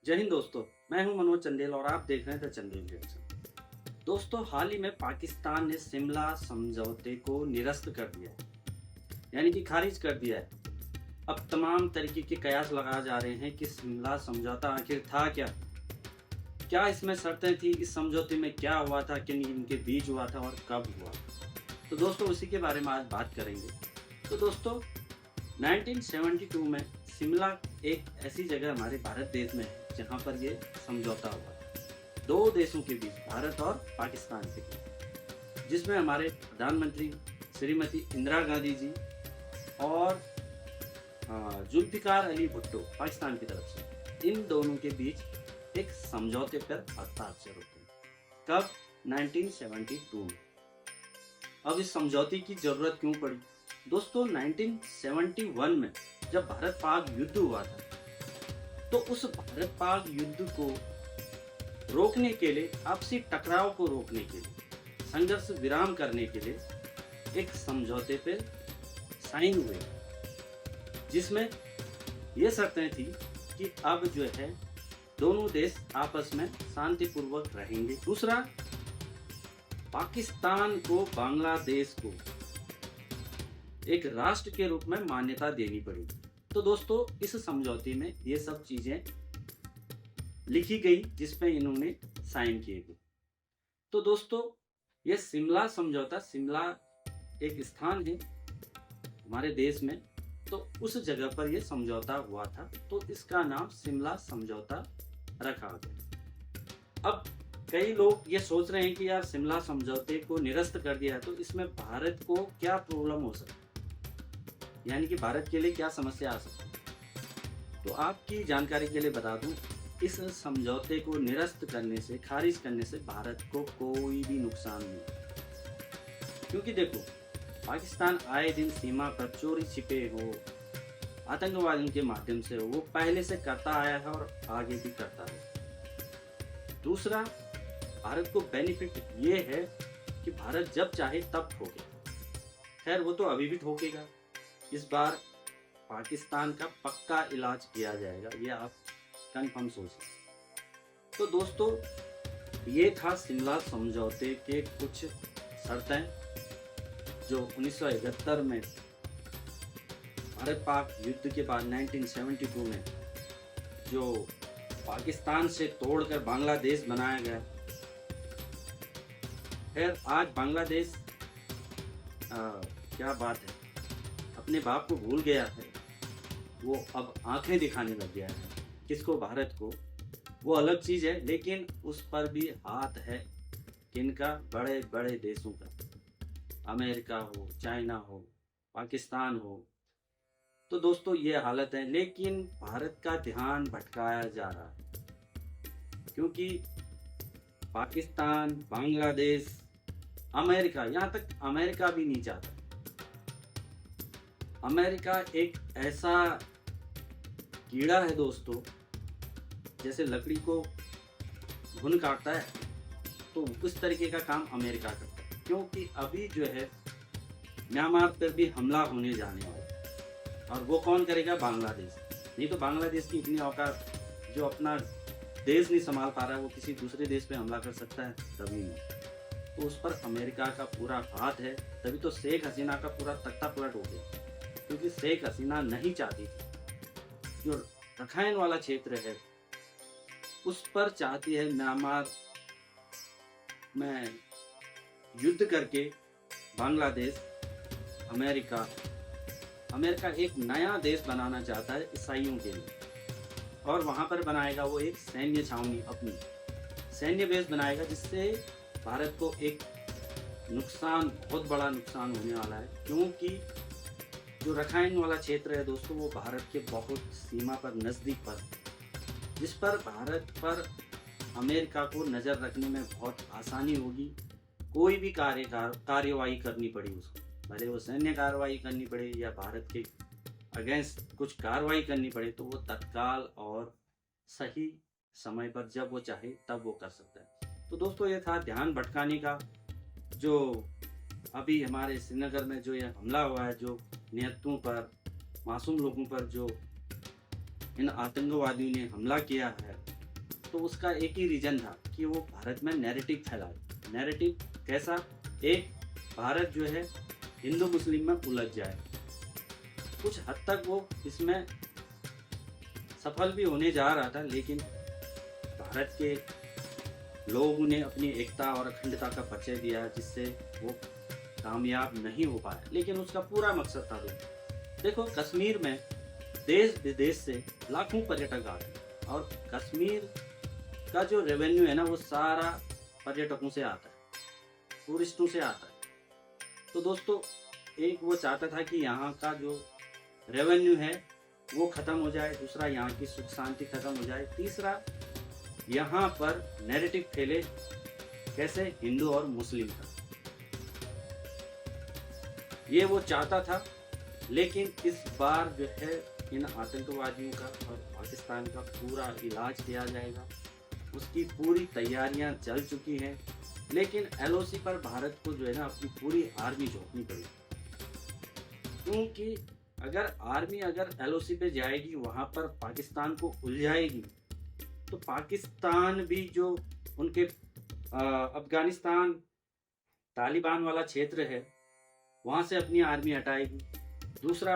जय हिंद दोस्तों। मैं हूं मनोज चंदेल और आप देख रहे हैं द चंदेल रिएक्शन। दोस्तों, हाल ही में पाकिस्तान ने शिमला समझौते को निरस्त कर दिया है, यानी कि खारिज कर दिया है। अब तमाम तरीके के कयास लगाए जा रहे हैं कि शिमला समझौता आखिर था क्या, क्या इसमें शर्तें थी, इस समझौते में क्या हुआ था, किन इनके बीच हुआ था और कब हुआ। तो दोस्तों, उसी के बारे में आज बात करेंगे। तो दोस्तों, 1972 में शिमला एक ऐसी जगह हमारे भारत देश में है जहाँ पर ये समझौता हुआ है दो देशों के बीच, भारत और पाकिस्तान के बीच, जिसमें हमारे प्रधानमंत्री श्रीमती इंदिरा गांधी जी और जुल्फिकार अली भुट्टो पाकिस्तान की तरफ से, इन दोनों के बीच एक समझौते पर हस्ताक्षर होते हैं। कब? 1972 में। अब इस समझौते की जरूरत क्यों पड़ी? दोस्तों, 1971 में जब भारत पाक युद्ध हुआ था, तो उस भारत पाक युद्ध को रोकने के लिए, आपसी टकराव को रोकने के लिए, संघर्ष विराम करने के लिए एक समझौते पे साइन हुए, जिसमें ये शर्तें थी कि अब जो है दोनों देश आपस में शांतिपूर्वक रहेंगे। दूसरा, पाकिस्तान को बांग्लादेश को एक राष्ट्र के रूप में मान्यता देनी पड़ेगी। तो दोस्तों, इस समझौते में ये सब चीजें लिखी गई जिसपे इन्होंने साइन किए गए। तो दोस्तों, ये शिमला समझौता, शिमला एक स्थान है हमारे देश में, तो उस जगह पर यह समझौता हुआ था, तो इसका नाम शिमला समझौता रखा गया। अब कई लोग ये सोच रहे हैं कि यार, शिमला समझौते को निरस्त कर दिया तो इसमें भारत को क्या प्रॉब्लम हो सकती है, यानी कि भारत के लिए क्या समस्या आ सकती है। तो आपकी जानकारी के लिए बता दूं, इस समझौते को निरस्त करने से, खारिज करने से भारत को कोई भी नुकसान नहीं, क्योंकि देखो, पाकिस्तान आए दिन सीमा पर चोरी छिपे हो, आतंकवादियों के माध्यम से हो, वो पहले से करता आया है और आगे भी करता है। दूसरा, भारत को बेनिफिट ये है कि भारत जब चाहे तब ठोके। खैर, वो तो अभी भी ठोकेगा। इस बार पाकिस्तान का पक्का इलाज किया जाएगा, ये आप कंफर्म सोचिए। तो दोस्तों, ये था शिमला समझौते के कुछ शर्तें जो 1971 में भारत पाक युद्ध के बाद 1972 में जो पाकिस्तान से तोड़कर बांग्लादेश बनाया गया। खैर, आज बांग्लादेश क्या बात है, अपने बाप को भूल गया है, वो अब आंखें दिखाने लग गया है। किसको? भारत को। वो अलग चीज है, लेकिन उस पर भी हाथ है किनका? बड़े बड़े देशों का, अमेरिका हो, चाइना हो, पाकिस्तान हो। तो दोस्तों, ये हालत है, लेकिन भारत का ध्यान भटकाया जा रहा है, क्योंकि पाकिस्तान, बांग्लादेश, अमेरिका, यहाँ तक अमेरिका भी नहीं चाहता। अमेरिका एक ऐसा कीड़ा है दोस्तों, जैसे लकड़ी को घुन काटता है, तो उस तरीके का काम अमेरिका करता है। क्योंकि अभी जो है म्यांमार पर भी हमला होने जाने वाला है, और वो कौन करेगा? बांग्लादेश। नहीं तो बांग्लादेश की इतनी औकात, जो अपना देश नहीं संभाल पा रहा है, वो किसी दूसरे देश पे हमला कर सकता है? कभी नहीं। तो उस पर अमेरिका का पूरा हाथ है। तभी तो शेख हसीना का पूरा तख्ता पलट हो गया, क्योंकि शेख हसीना नहीं चाहती थी, जो रखाइन वाला क्षेत्र है उस पर चाहती है म्यांमार में युद्ध करके बांग्लादेश, अमेरिका एक नया देश बनाना चाहता है ईसाइयों के लिए, और वहां पर बनाएगा वो एक सैन्य छावनी, अपनी सैन्य बेस बनाएगा, जिससे भारत को एक नुकसान, बहुत बड़ा नुकसान होने वाला है। क्योंकि जो रखाइन वाला क्षेत्र है दोस्तों, वो भारत के बहुत सीमा पर, नज़दीक पर, जिस पर भारत पर अमेरिका को नज़र रखने में बहुत आसानी होगी। कोई भी कार्यवाही करनी पड़ी उसको, भले वो सैन्य कार्रवाई करनी पड़े या भारत के अगेंस्ट कुछ कार्रवाई करनी पड़े, तो वो तत्काल और सही समय पर, जब वो चाहे तब वो कर सकता है। तो दोस्तों, ये था ध्यान भटकाने का, जो अभी हमारे श्रीनगर में जो ये हमला हुआ है, जो निहत्तों पर, मासूम लोगों पर जो इन आतंकवादियों ने हमला किया है, तो उसका एक ही रीजन था कि वो भारत में नैरेटिव फैलाए। नैरेटिव कैसा? एक, भारत जो है हिंदू मुस्लिम में उलझ जाए। कुछ हद तक वो इसमें सफल भी होने जा रहा था, लेकिन भारत के लोगों ने अपनी एकता और अखंडता का परिचय दिया, जिससे वो कामयाब नहीं हो पाया। लेकिन उसका पूरा मकसद था देखो, कश्मीर में देश विदेश से लाखों पर्यटक आते हैं और कश्मीर का जो रेवेन्यू है ना, वो सारा पर्यटकों से आता है, टूरिस्टों से आता है। तो दोस्तों, एक वो चाहता था कि यहाँ का जो रेवेन्यू है वो ख़त्म हो जाए, दूसरा यहाँ की सुख शांति ख़त्म हो जाए, तीसरा यहाँ पर नैरेटिव फैले, कैसे? हिंदू और मुस्लिम का, ये वो चाहता था। लेकिन इस बार जो है इन आतंकवादियों का और पाकिस्तान का पूरा इलाज किया जाएगा, उसकी पूरी तैयारियां चल चुकी हैं। लेकिन एलओसी पर भारत को जो है ना अपनी पूरी आर्मी झोंकनी पड़ेगी, क्योंकि अगर एलओसी पे जाएगी, वहां पर पाकिस्तान को उलझाएगी, तो पाकिस्तान भी जो उनके अफगानिस्तान तालिबान वाला क्षेत्र है वहाँ से अपनी आर्मी हटाएगी। दूसरा,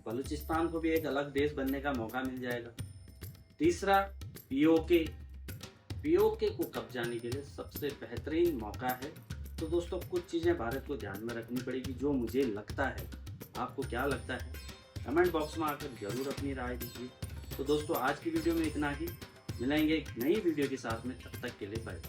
बलूचिस्तान को भी एक अलग देश बनने का मौका मिल जाएगा। तीसरा, पीओके को कब्जाने के लिए सबसे बेहतरीन मौका है। तो दोस्तों, कुछ चीज़ें भारत को ध्यान में रखनी पड़ेगी, जो मुझे लगता है। आपको क्या लगता है? कमेंट बॉक्स में आकर जरूर अपनी राय दीजिए। तो दोस्तों, आज की वीडियो में इतना ही। मिलेंगे एक नई वीडियो के साथ में, तब तक के लिए बाय।